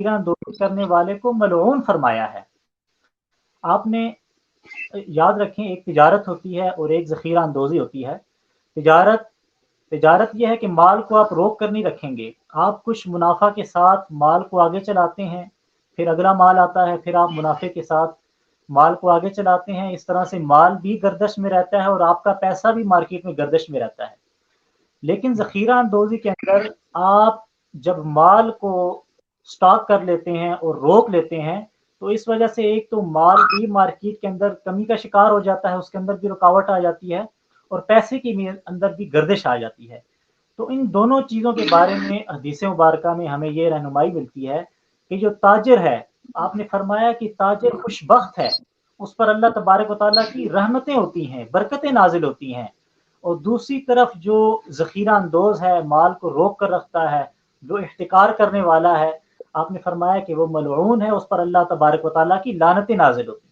दोस्ती करने वाले को मलऊन फरमाया है। आपने याद रखें, एक तिजारत होती है और एक ज़ख़ीरा अंदोज़ी होती है। तिजारत तिजारत ये है कि माल को आप रोक कर नहीं रखेंगे, आप कुछ मुनाफा के साथ माल को आगे चलाते हैं, फिर अगला माल आता है, फिर आप मुनाफे के साथ माल को आगे चलाते हैं। इस तरह से माल भी गर्दिश में रहता है और आपका पैसा भी मार्केट में गर्दिश में रहता है। लेकिन ज़ख़ीरा अंदोज़ी के अंदर आप जब माल को स्टॉक कर लेते हैं और रोक लेते हैं, तो इस वजह से एक तो माल भी मार्केट के अंदर कमी का शिकार हो जाता है, उसके अंदर भी रुकावट आ जाती है और पैसे की अंदर भी गर्दिश आ जाती है। तो इन दोनों चीज़ों के बारे में हदीस मुबारका में हमें ये रहनुमाई मिलती है कि जो ताजिर है, आपने फरमाया कि ताजिर खुशबख्त है, उस पर अल्लाह तबारक व तआला की रहमतें होती हैं, बरकतें नाजिल होती हैं। और दूसरी तरफ जो ज़ख़ीरा अंदोज़ है, माल को रोक कर रखता है, जो इह्तिकार करने वाला है, आपने फरमाया कि वो मलऊन है, उस पर अल्लाह तबारक व तआला की लानतें नाजिल होती हैं।